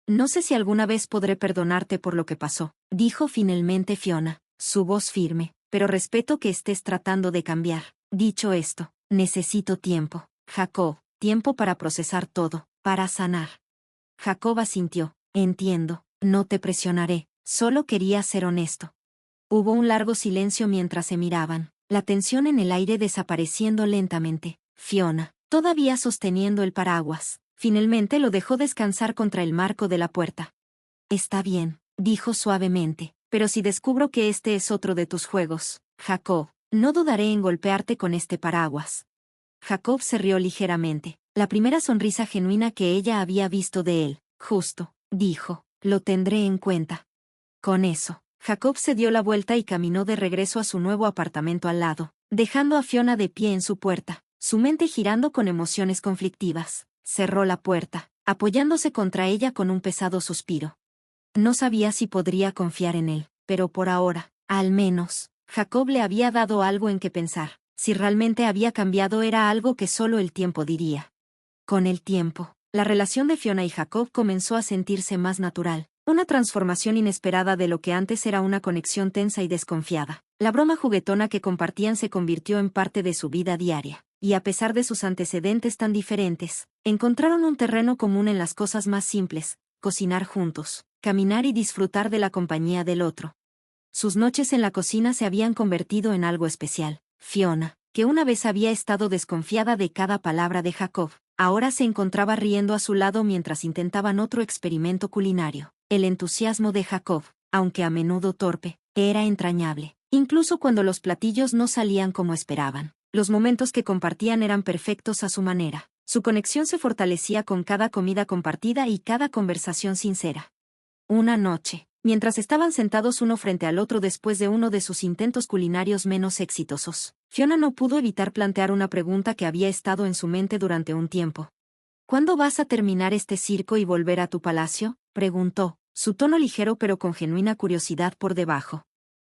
«No sé si alguna vez podré perdonarte por lo que pasó», dijo finalmente Fiona, su voz firme, «pero respeto que estés tratando de cambiar. Dicho esto, necesito tiempo, Jacob. tiempo para procesar todo, para sanar. Jacob asintió. Entiendo, no te presionaré, solo quería ser honesto. Hubo un largo silencio mientras se miraban, la tensión en el aire desapareciendo lentamente. Fiona, todavía sosteniendo el paraguas, finalmente lo dejó descansar contra el marco de la puerta. Está bien, dijo suavemente, pero si descubro que este es otro de tus juegos, Jacob, no dudaré en golpearte con este paraguas. Jacob se rió ligeramente, la primera sonrisa genuina que ella había visto de él. Justo, dijo, lo tendré en cuenta. Con eso, Jacob se dio la vuelta y caminó de regreso a su nuevo apartamento al lado, dejando a Fiona de pie en su puerta, su mente girando con emociones conflictivas. Cerró la puerta, apoyándose contra ella con un pesado suspiro. No sabía si podría confiar en él, pero por ahora, al menos, Jacob le había dado algo en que pensar. Si realmente había cambiado era algo que solo el tiempo diría. Con el tiempo, la relación de Fiona y Jacob comenzó a sentirse más natural, una transformación inesperada de lo que antes era una conexión tensa y desconfiada. La broma juguetona que compartían se convirtió en parte de su vida diaria, y a pesar de sus antecedentes tan diferentes, encontraron un terreno común en las cosas más simples: cocinar juntos, caminar y disfrutar de la compañía del otro. Sus noches en la cocina se habían convertido en algo especial. Fiona, que una vez había estado desconfiada de cada palabra de Jacob, ahora se encontraba riendo a su lado mientras intentaban otro experimento culinario. El entusiasmo de Jacob, aunque a menudo torpe, era entrañable, incluso cuando los platillos no salían como esperaban. Los momentos que compartían eran perfectos a su manera. Su conexión se fortalecía con cada comida compartida y cada conversación sincera. Una noche, mientras estaban sentados uno frente al otro después de uno de sus intentos culinarios menos exitosos, Fiona no pudo evitar plantear una pregunta que había estado en su mente durante un tiempo. ¿Cuándo vas a terminar este circo y volver a tu palacio?, preguntó, su tono ligero pero con genuina curiosidad por debajo.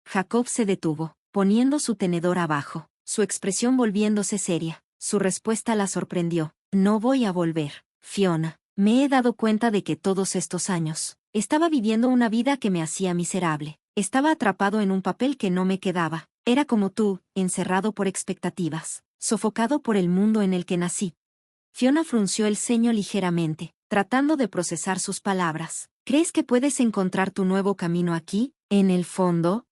Jacob se detuvo, poniendo su tenedor abajo, su expresión volviéndose seria. Su respuesta la sorprendió. No voy a volver, Fiona. Me he dado cuenta de que todos estos años estaba viviendo una vida que me hacía miserable. Estaba atrapado en un papel que no me quedaba. Era como tú, encerrado por expectativas, sofocado por el mundo en el que nací. Fiona frunció el ceño ligeramente, tratando de procesar sus palabras. ¿Crees que puedes encontrar tu nuevo camino aquí, en el fondo?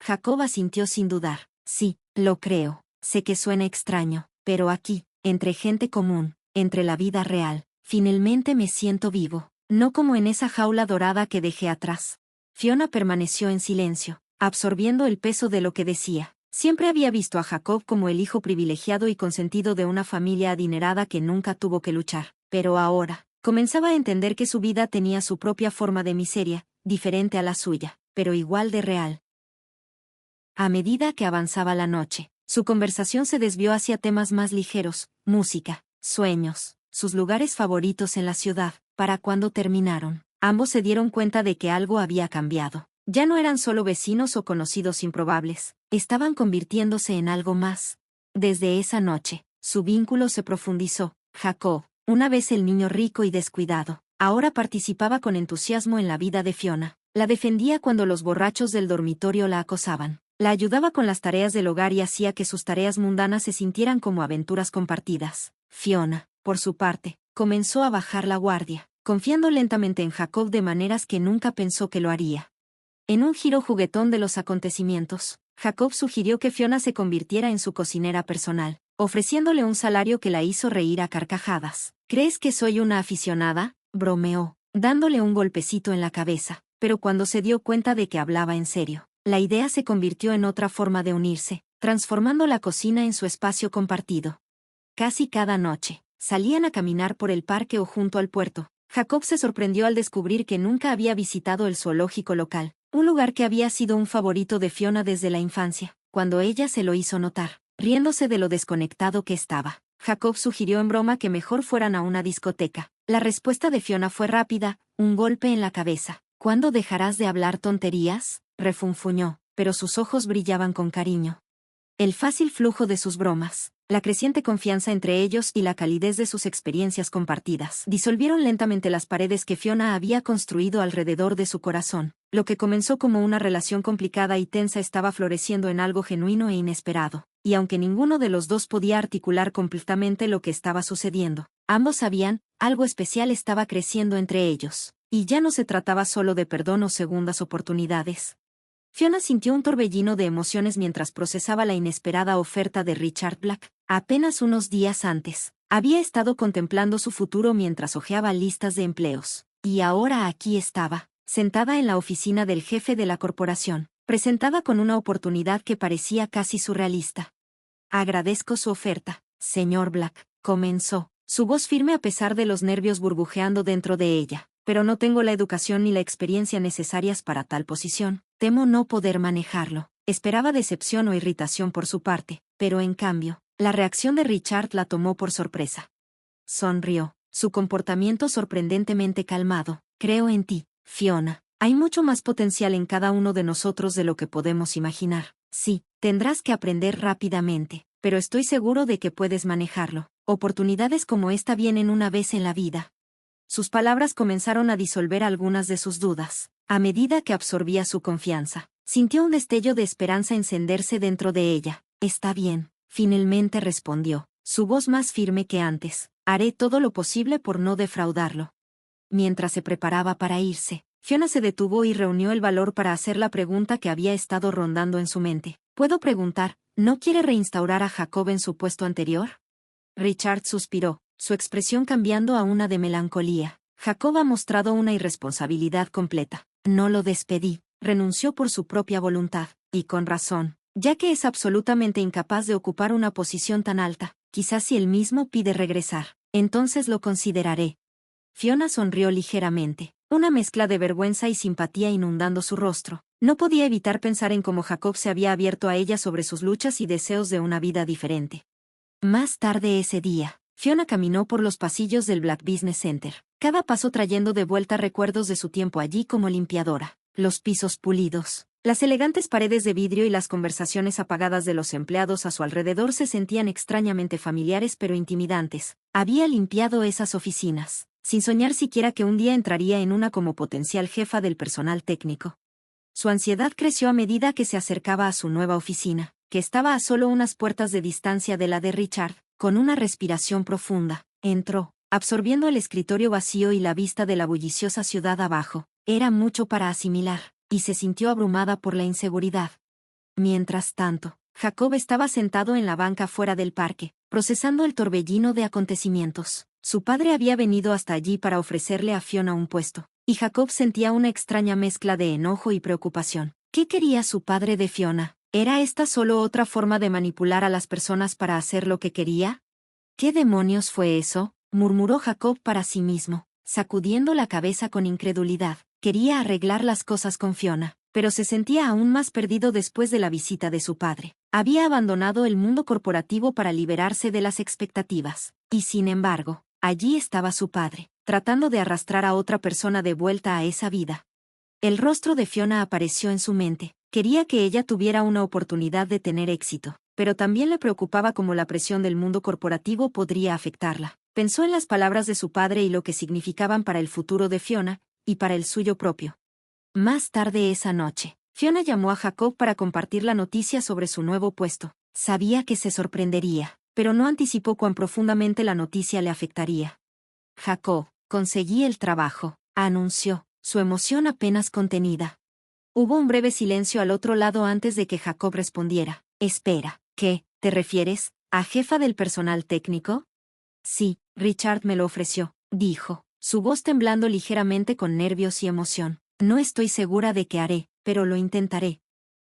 Jacob asintió sin dudar. Sí, lo creo. Sé que suena extraño, pero aquí, entre gente común, entre la vida real, finalmente me siento vivo, no como en esa jaula dorada que dejé atrás. Fiona permaneció en silencio, absorbiendo el peso de lo que decía. Siempre había visto a Jacob como el hijo privilegiado y consentido de una familia adinerada que nunca tuvo que luchar, pero ahora, comenzaba a entender que su vida tenía su propia forma de miseria, diferente a la suya, pero igual de real. A medida que avanzaba la noche, su conversación se desvió hacia temas más ligeros: música, sueños, sus lugares favoritos en la ciudad. Para cuando terminaron, ambos se dieron cuenta de que algo había cambiado. Ya no eran solo vecinos o conocidos improbables, estaban convirtiéndose en algo más. Desde esa noche, su vínculo se profundizó. Jacob, una vez el niño rico y descuidado, ahora participaba con entusiasmo en la vida de Fiona. La defendía cuando los borrachos del dormitorio la acosaban. La ayudaba con las tareas del hogar y hacía que sus tareas mundanas se sintieran como aventuras compartidas. Fiona, por su parte, comenzó a bajar la guardia, confiando lentamente en Jacob de maneras que nunca pensó que lo haría. En un giro juguetón de los acontecimientos, Jacob sugirió que Fiona se convirtiera en su cocinera personal, ofreciéndole un salario que la hizo reír a carcajadas. ¿Crees que soy una aficionada?, bromeó, dándole un golpecito en la cabeza, pero cuando se dio cuenta de que hablaba en serio, la idea se convirtió en otra forma de unirse, transformando la cocina en su espacio compartido. Casi cada noche, salían a caminar por el parque o junto al puerto. Jacob se sorprendió al descubrir que nunca había visitado el zoológico local, un lugar que había sido un favorito de Fiona desde la infancia, cuando ella se lo hizo notar, riéndose de lo desconectado que estaba. Jacob sugirió en broma que mejor fueran a una discoteca. La respuesta de Fiona fue rápida: un golpe en la cabeza. ¿Cuándo dejarás de hablar tonterías?, refunfuñó, pero sus ojos brillaban con cariño. El fácil flujo de sus bromas, la creciente confianza entre ellos y la calidez de sus experiencias compartidas disolvieron lentamente las paredes que Fiona había construido alrededor de su corazón. Lo que comenzó como una relación complicada y tensa estaba floreciendo en algo genuino e inesperado. y aunque ninguno de los dos podía articular completamente lo que estaba sucediendo, ambos sabían, algo especial estaba creciendo entre ellos, y ya no se trataba solo de perdón o segundas oportunidades. Fiona sintió un torbellino de emociones mientras procesaba la inesperada oferta de Richard Black. Apenas unos días antes, había estado contemplando su futuro mientras hojeaba listas de empleos, y ahora aquí estaba, sentada en la oficina del jefe de la corporación, presentada con una oportunidad que parecía casi surrealista. Agradezco su oferta, señor Black, comenzó, su voz firme a pesar de los nervios burbujeando dentro de ella, pero no tengo la educación ni la experiencia necesarias para tal posición, temo no poder manejarlo. Esperaba decepción o irritación por su parte, pero en cambio, la reacción de Richard la tomó por sorpresa. Sonrió, su comportamiento sorprendentemente calmado. Creo en ti, Fiona. Hay mucho más potencial en cada uno de nosotros de lo que podemos imaginar. Sí, tendrás que aprender rápidamente, pero estoy seguro de que puedes manejarlo. Oportunidades como esta vienen una vez en la vida. Sus palabras comenzaron a disolver algunas de sus dudas. A medida que absorbía su confianza, sintió un destello de esperanza encenderse dentro de ella. Está bien, finalmente respondió, su voz más firme que antes. Haré todo lo posible por no defraudarlo. Mientras se preparaba para irse, Fiona se detuvo y reunió el valor para hacer la pregunta que había estado rondando en su mente. ¿Puedo preguntar, no quiere reinstaurar a Jacob en su puesto anterior? Richard suspiró, su expresión cambiando a una de melancolía. Jacob ha mostrado una irresponsabilidad completa. No lo despedí, renunció por su propia voluntad, y con razón, ya que es absolutamente incapaz de ocupar una posición tan alta. Quizás si él mismo pide regresar, entonces lo consideraré. Fiona sonrió ligeramente, una mezcla de vergüenza y simpatía inundando su rostro. No podía evitar pensar en cómo Jacob se había abierto a ella sobre sus luchas y deseos de una vida diferente. Más tarde ese día, Fiona caminó por los pasillos del Black Business Center, cada paso trayendo de vuelta recuerdos de su tiempo allí como limpiadora. Los pisos pulidos, las elegantes paredes de vidrio y las conversaciones apagadas de los empleados a su alrededor se sentían extrañamente familiares pero intimidantes. Había limpiado esas oficinas, sin soñar siquiera que un día entraría en una como potencial jefa del personal técnico. Su ansiedad creció a medida que se acercaba a su nueva oficina, que estaba a solo unas puertas de distancia de la de Richard. Con una respiración profunda, entró, absorbiendo el escritorio vacío y la vista de la bulliciosa ciudad abajo. Era mucho para asimilar, y se sintió abrumada por la inseguridad. Mientras tanto, Jacob estaba sentado en la banca fuera del parque, procesando el torbellino de acontecimientos. Su padre había venido hasta allí para ofrecerle a Fiona un puesto, y Jacob sentía una extraña mezcla de enojo y preocupación. ¿Qué quería su padre de Fiona? ¿Era esta solo otra forma de manipular a las personas para hacer lo que quería? ¿Qué demonios fue eso?, murmuró Jacob para sí mismo, sacudiendo la cabeza con incredulidad. Quería arreglar las cosas con Fiona, pero se sentía aún más perdido después de la visita de su padre. Había abandonado el mundo corporativo para liberarse de las expectativas, y sin embargo, allí estaba su padre, tratando de arrastrar a otra persona de vuelta a esa vida. El rostro de Fiona apareció en su mente. Quería que ella tuviera una oportunidad de tener éxito, pero también le preocupaba cómo la presión del mundo corporativo podría afectarla. Pensó en las palabras de su padre y lo que significaban para el futuro de Fiona, y para el suyo propio. Más tarde esa noche, Fiona llamó a Jacob para compartir la noticia sobre su nuevo puesto. Sabía que se sorprendería, pero no anticipó cuán profundamente la noticia le afectaría. Jacob, conseguí el trabajo, anunció, su emoción apenas contenida. Hubo un breve silencio al otro lado antes de que Jacob respondiera. Espera, ¿qué? ¿Te refieres a jefa del personal técnico? Sí, Richard me lo ofreció, dijo, su voz temblando ligeramente con nervios y emoción. No estoy segura de qué haré, pero lo intentaré.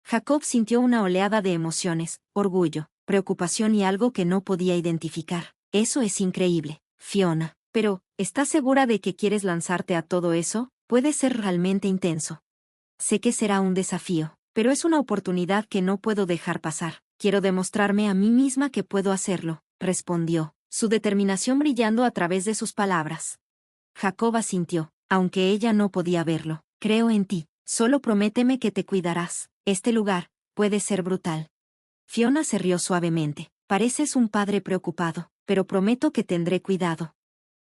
Jacob sintió una oleada de emociones, orgullo, preocupación y algo que no podía identificar. Eso es increíble, Fiona. Pero, ¿estás segura de que quieres lanzarte a todo eso? Puede ser realmente intenso. Sé que será un desafío, pero es una oportunidad que no puedo dejar pasar. Quiero demostrarme a mí misma que puedo hacerlo, respondió, su determinación brillando a través de sus palabras. Jacob asintió, aunque ella no podía verlo. Creo en ti, solo prométeme que te cuidarás. Este lugar puede ser brutal. Fiona se rió suavemente. Pareces un padre preocupado, pero prometo que tendré cuidado.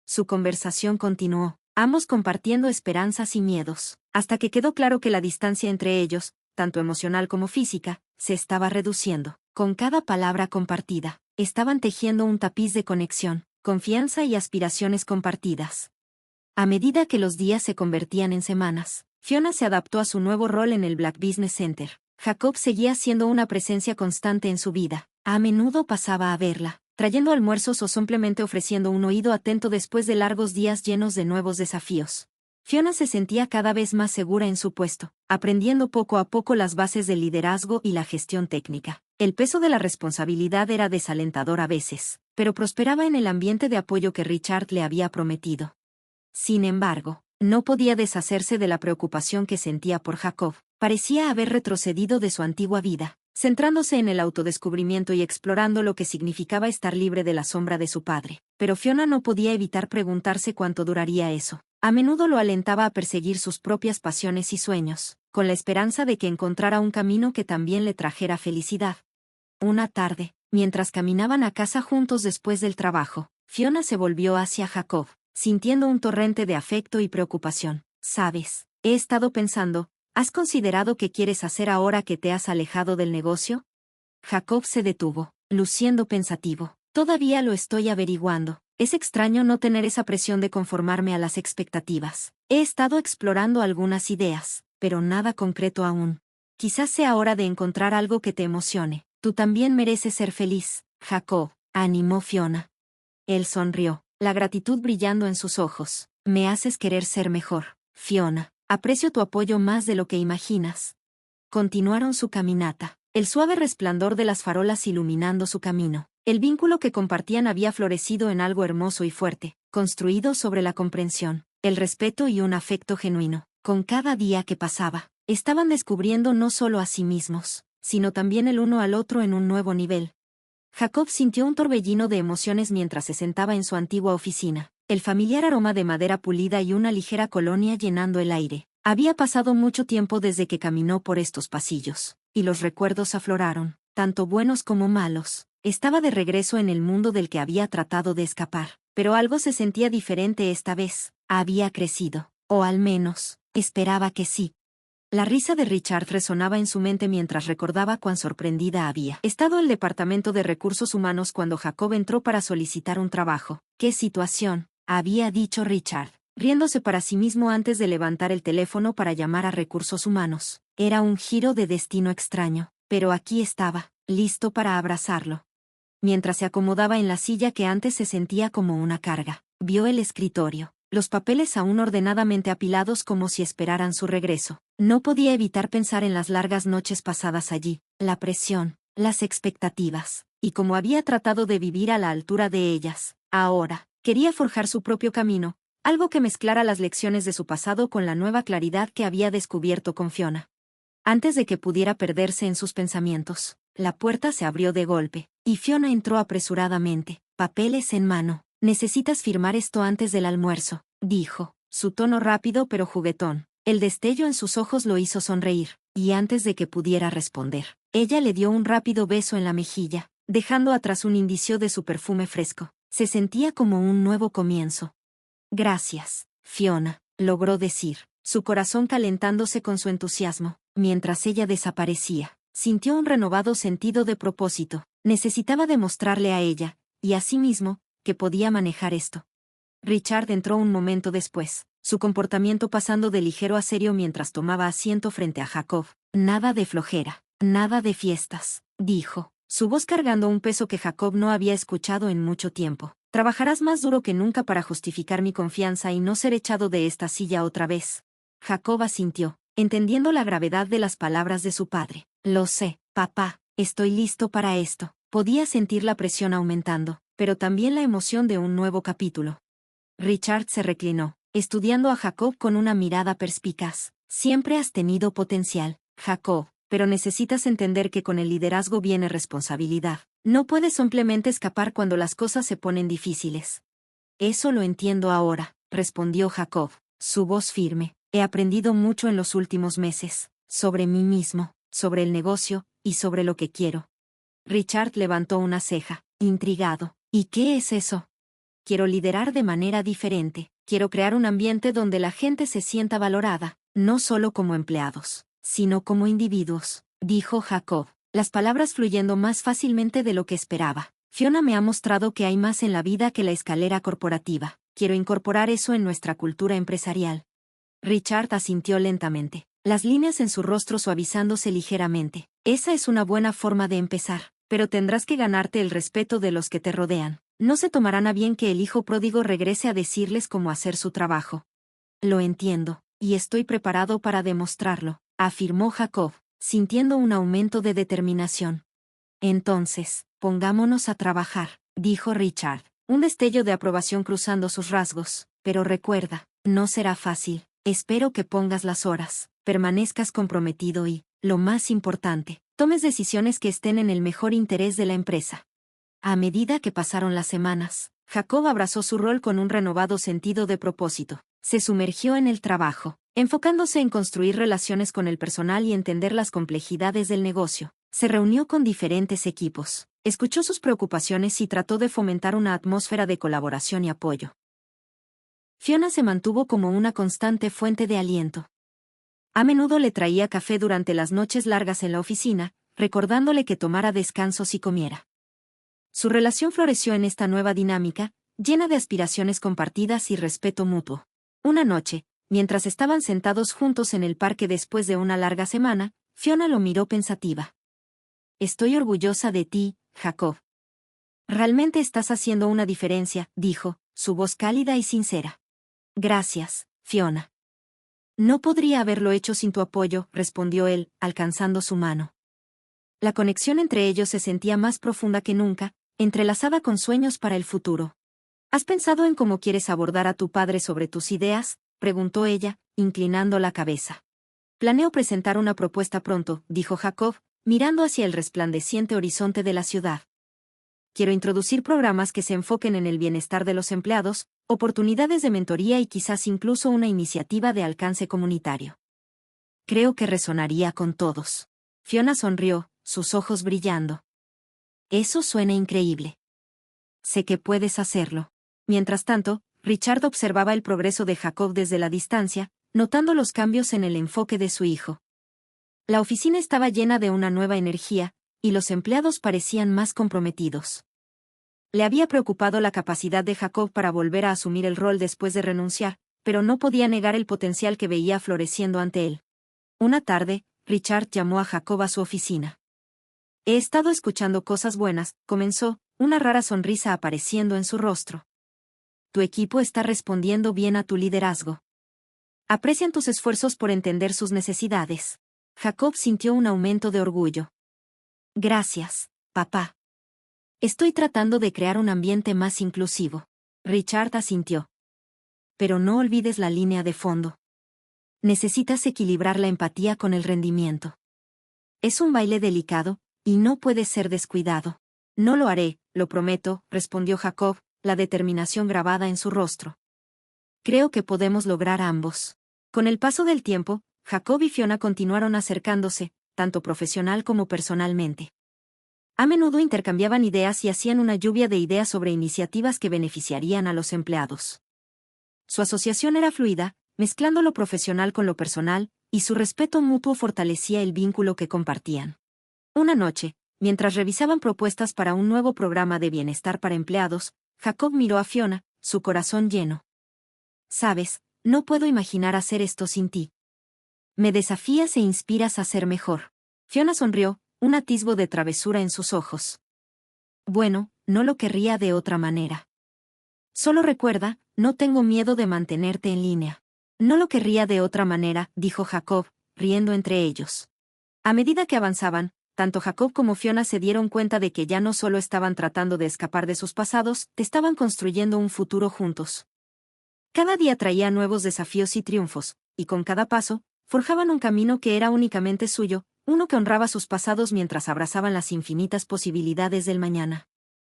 Su conversación continuó, ambos compartiendo esperanzas y miedos, hasta que quedó claro que la distancia entre ellos, tanto emocional como física, se estaba reduciendo. Con cada palabra compartida, estaban tejiendo un tapiz de conexión, confianza y aspiraciones compartidas. A medida que los días se convertían en semanas, Fiona se adaptó a su nuevo rol en el Black Business Center. Jacob seguía siendo una presencia constante en su vida. A menudo pasaba a verla, trayendo almuerzos o simplemente ofreciendo un oído atento después de largos días llenos de nuevos desafíos. Fiona se sentía cada vez más segura en su puesto, aprendiendo poco a poco las bases del liderazgo y la gestión técnica. El peso de la responsabilidad era desalentador a veces, pero prosperaba en el ambiente de apoyo que Richard le había prometido. Sin embargo, no podía deshacerse de la preocupación que sentía por Jacob. Parecía haber retrocedido de su antigua vida, centrándose en el autodescubrimiento y explorando lo que significaba estar libre de la sombra de su padre. Pero Fiona no podía evitar preguntarse cuánto duraría eso. A menudo lo alentaba a perseguir sus propias pasiones y sueños, con la esperanza de que encontrara un camino que también le trajera felicidad. Una tarde, mientras caminaban a casa juntos después del trabajo, Fiona se volvió hacia Jacob, sintiendo un torrente de afecto y preocupación. «Sabes, he estado pensando, ¿has considerado qué quieres hacer ahora que te has alejado del negocio?» Jacob se detuvo, luciendo pensativo. «Todavía lo estoy averiguando. Es extraño no tener esa presión de conformarme a las expectativas. He estado explorando algunas ideas, pero nada concreto aún. Quizás sea hora de encontrar algo que te emocione. Tú también mereces ser feliz, Jacob», animó Fiona. Él sonrió, la gratitud brillando en sus ojos. «Me haces querer ser mejor, Fiona. Aprecio tu apoyo más de lo que imaginas». Continuaron su caminata, el suave resplandor de las farolas iluminando su camino. El vínculo que compartían había florecido en algo hermoso y fuerte, construido sobre la comprensión, el respeto y un afecto genuino. Con cada día que pasaba, estaban descubriendo no solo a sí mismos, sino también el uno al otro en un nuevo nivel. Jacob sintió un torbellino de emociones mientras se sentaba en su antigua oficina, el familiar aroma de madera pulida y una ligera colonia llenando el aire. Había pasado mucho tiempo desde que caminó por estos pasillos, y los recuerdos afloraron, tanto buenos como malos. Estaba de regreso en el mundo del que había tratado de escapar, pero algo se sentía diferente esta vez. Había crecido, o al menos, esperaba que sí. La risa de Richard resonaba en su mente mientras recordaba cuán sorprendida había estado el Departamento de Recursos Humanos cuando Jacob entró para solicitar un trabajo. «¿Qué situación?», había dicho Richard, riéndose para sí mismo antes de levantar el teléfono para llamar a Recursos Humanos. Era un giro de destino extraño, pero aquí estaba, listo para abrazarlo. Mientras se acomodaba en la silla que antes se sentía como una carga, vio el escritorio, los papeles aún ordenadamente apilados como si esperaran su regreso. No podía evitar pensar en las largas noches pasadas allí, la presión, las expectativas, y cómo había tratado de vivir a la altura de ellas. Ahora, quería forjar su propio camino, algo que mezclara las lecciones de su pasado con la nueva claridad que había descubierto con Fiona. Antes de que pudiera perderse en sus pensamientos, la puerta se abrió de golpe, y Fiona entró apresuradamente, papeles en mano. «Necesitas firmar esto antes del almuerzo», dijo, su tono rápido pero juguetón. El destello en sus ojos lo hizo sonreír, y antes de que pudiera responder, ella le dio un rápido beso en la mejilla, dejando atrás un indicio de su perfume fresco. Se sentía como un nuevo comienzo. «Gracias, Fiona», logró decir, su corazón calentándose con su entusiasmo. Mientras ella desaparecía, sintió un renovado sentido de propósito. Necesitaba demostrarle a ella, y a sí mismo, que podía manejar esto. Richard entró un momento después, su comportamiento pasando de ligero a serio mientras tomaba asiento frente a Jacob. «Nada de flojera, nada de fiestas», dijo, su voz cargando un peso que Jacob no había escuchado en mucho tiempo. «Trabajarás más duro que nunca para justificar mi confianza y no ser echado de esta silla otra vez». Jacob asintió, entendiendo la gravedad de las palabras de su padre. «Lo sé, papá, estoy listo para esto». Podía sentir la presión aumentando, pero también la emoción de un nuevo capítulo. Richard se reclinó, estudiando a Jacob con una mirada perspicaz. «Siempre has tenido potencial, Jacob, pero necesitas entender que con el liderazgo viene responsabilidad. No puedes simplemente escapar cuando las cosas se ponen difíciles». «Eso lo entiendo ahora», respondió Jacob, su voz firme. «He aprendido mucho en los últimos meses, sobre mí mismo, sobre el negocio, y sobre lo que quiero». Richard levantó una ceja, intrigado. «¿Y qué es eso?» «Quiero liderar de manera diferente. Quiero crear un ambiente donde la gente se sienta valorada, no solo como empleados, sino como individuos», dijo Jacob, las palabras fluyendo más fácilmente de lo que esperaba. Fiona me ha mostrado que hay más en la vida que la escalera corporativa. Quiero incorporar eso en nuestra cultura empresarial. Richard asintió lentamente, las líneas en su rostro suavizándose ligeramente. Esa es una buena forma de empezar, pero tendrás que ganarte el respeto de los que te rodean. No se tomarán a bien que el hijo pródigo regrese a decirles cómo hacer su trabajo. Lo entiendo, y estoy preparado para demostrarlo, afirmó Jacob, sintiendo un aumento de determinación. Entonces, pongámonos a trabajar, dijo Richard, un destello de aprobación cruzando sus rasgos. Pero recuerda, no será fácil. Espero que pongas las horas, permanezcas comprometido y, lo más importante, tomes decisiones que estén en el mejor interés de la empresa. A medida que pasaron las semanas, Jacob abrazó su rol con un renovado sentido de propósito. Se sumergió en el trabajo, enfocándose en construir relaciones con el personal y entender las complejidades del negocio. Se reunió con diferentes equipos, escuchó sus preocupaciones y trató de fomentar una atmósfera de colaboración y apoyo. Fiona se mantuvo como una constante fuente de aliento. A menudo le traía café durante las noches largas en la oficina, recordándole que tomara descansos y comiera. Su relación floreció en esta nueva dinámica, llena de aspiraciones compartidas y respeto mutuo. Una noche, mientras estaban sentados juntos en el parque después de una larga semana, Fiona lo miró pensativa. Estoy orgullosa de ti, Jacob. Realmente estás haciendo una diferencia, dijo, su voz cálida y sincera. Gracias, Fiona. No podría haberlo hecho sin tu apoyo, respondió él, alcanzando su mano. La conexión entre ellos se sentía más profunda que nunca, entrelazada con sueños para el futuro. ¿Has pensado en cómo quieres abordar a tu padre sobre tus ideas?, preguntó ella, inclinando la cabeza. Planeo presentar una propuesta pronto, dijo Jacob, mirando hacia el resplandeciente horizonte de la ciudad. Quiero introducir programas que se enfoquen en el bienestar de los empleados, oportunidades de mentoría y quizás incluso una iniciativa de alcance comunitario. Creo que resonaría con todos. Fiona sonrió, sus ojos brillando. Eso suena increíble. Sé que puedes hacerlo. Mientras tanto, Richard observaba el progreso de Jacob desde la distancia, notando los cambios en el enfoque de su hijo. La oficina estaba llena de una nueva energía, y los empleados parecían más comprometidos. Le había preocupado la capacidad de Jacob para volver a asumir el rol después de renunciar, pero no podía negar el potencial que veía floreciendo ante él. Una tarde, Richard llamó a Jacob a su oficina. He estado escuchando cosas buenas, comenzó, una rara sonrisa apareciendo en su rostro. Tu equipo está respondiendo bien a tu liderazgo. Aprecian tus esfuerzos por entender sus necesidades. Jacob sintió un aumento de orgullo. Gracias, papá. Estoy tratando de crear un ambiente más inclusivo. Richard asintió. Pero no olvides la línea de fondo. Necesitas equilibrar la empatía con el rendimiento. Es un baile delicado, y no puede ser descuidado. No lo haré, lo prometo, respondió Jacob, la determinación grabada en su rostro. Creo que podemos lograr ambos. Con el paso del tiempo, Jacob y Fiona continuaron acercándose, tanto profesional como personalmente. A menudo intercambiaban ideas y hacían una lluvia de ideas sobre iniciativas que beneficiarían a los empleados. Su asociación era fluida, mezclando lo profesional con lo personal, y su respeto mutuo fortalecía el vínculo que compartían. Una noche, mientras revisaban propuestas para un nuevo programa de bienestar para empleados, Jacob miró a Fiona, su corazón lleno. Sabes, no puedo imaginar hacer esto sin ti. Me desafías e inspiras a ser mejor. Fiona sonrió, un atisbo de travesura en sus ojos. Bueno, no lo querría de otra manera. Solo recuerda, no tengo miedo de mantenerte en línea. No lo querría de otra manera, dijo Jacob, riendo entre ellos. A medida que avanzaban, tanto Jacob como Fiona se dieron cuenta de que ya no solo estaban tratando de escapar de sus pasados, estaban construyendo un futuro juntos. Cada día traía nuevos desafíos y triunfos, y con cada paso, forjaban un camino que era únicamente suyo, uno que honraba sus pasados mientras abrazaban las infinitas posibilidades del mañana.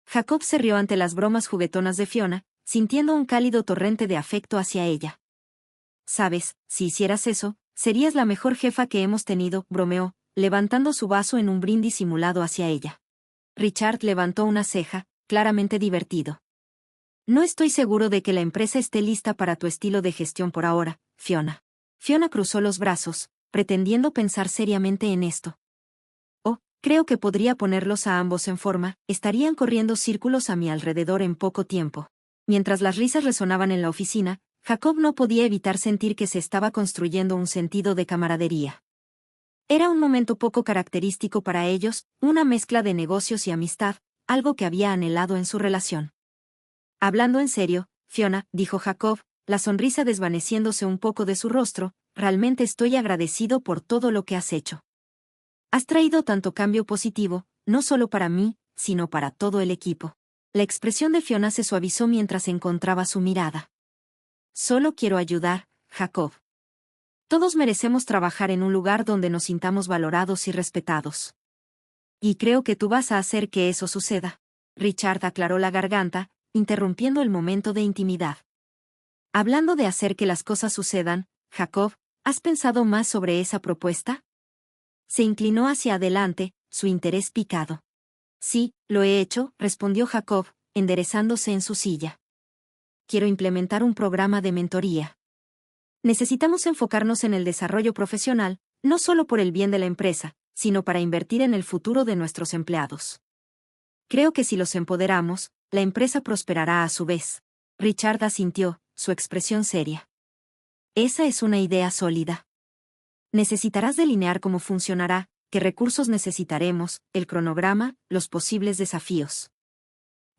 Jacob se rió ante las bromas juguetonas de Fiona, sintiendo un cálido torrente de afecto hacia ella. Sabes, si hicieras eso, serías la mejor jefa que hemos tenido, bromeó, levantando su vaso en un brindis simulado hacia ella. Richard levantó una ceja, claramente divertido. No estoy seguro de que la empresa esté lista para tu estilo de gestión por ahora, Fiona. Fiona cruzó los brazos, pretendiendo pensar seriamente en esto. Oh, Creo que podría ponerlos a ambos en forma, estarían corriendo círculos a mi alrededor en poco tiempo. Mientras las risas resonaban en la oficina, Jacob no podía evitar sentir que se estaba construyendo un sentido de camaradería. Era un momento poco característico para ellos, una mezcla de negocios y amistad, algo que había anhelado en su relación. Hablando en serio, Fiona, dijo Jacob, la sonrisa desvaneciéndose un poco de su rostro, realmente estoy agradecido por todo lo que has hecho. Has traído tanto cambio positivo, no solo para mí, sino para todo el equipo. La expresión de Fiona se suavizó mientras encontraba su mirada. Solo quiero ayudar, Jacob. Todos merecemos trabajar en un lugar donde nos sintamos valorados y respetados. Y creo que tú vas a hacer que eso suceda. Richard aclaró la garganta, interrumpiendo el momento de intimidad. Hablando de hacer que las cosas sucedan, Jacob, ¿has pensado más sobre esa propuesta? Se inclinó hacia adelante, su interés picado. Sí, lo he hecho, respondió Jacob, enderezándose en su silla. Quiero implementar un programa de mentoría. Necesitamos enfocarnos en el desarrollo profesional, no solo por el bien de la empresa, sino para invertir en el futuro de nuestros empleados. Creo que si los empoderamos, la empresa prosperará a su vez. Richard asintió, su expresión seria. Esa es una idea sólida. Necesitarás delinear cómo funcionará, qué recursos necesitaremos, el cronograma, los posibles desafíos.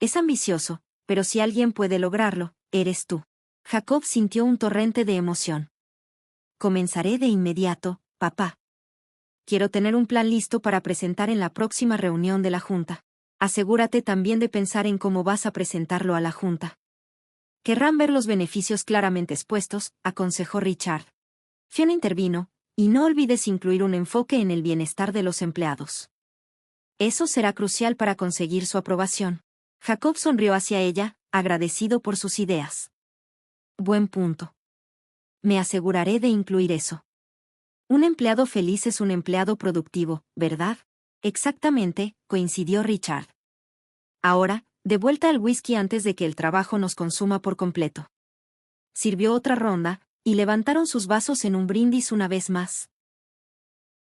Es ambicioso, pero si alguien puede lograrlo, eres tú. Jacob sintió un torrente de emoción. Comenzaré de inmediato, papá. Quiero tener un plan listo para presentar en la próxima reunión de la Junta. Asegúrate también de pensar en cómo vas a presentarlo a la Junta. Querrán ver los beneficios claramente expuestos, aconsejó Richard. Fiona intervino, y no olvides incluir un enfoque en el bienestar de los empleados. Eso será crucial para conseguir su aprobación. Jacob sonrió hacia ella, agradecido por sus ideas. Buen punto. Me aseguraré de incluir eso. Un empleado feliz es un empleado productivo, ¿verdad? Exactamente, coincidió Richard. Ahora, de vuelta al whisky antes de que el trabajo nos consuma por completo. Sirvió otra ronda, y levantaron sus vasos en un brindis una vez más.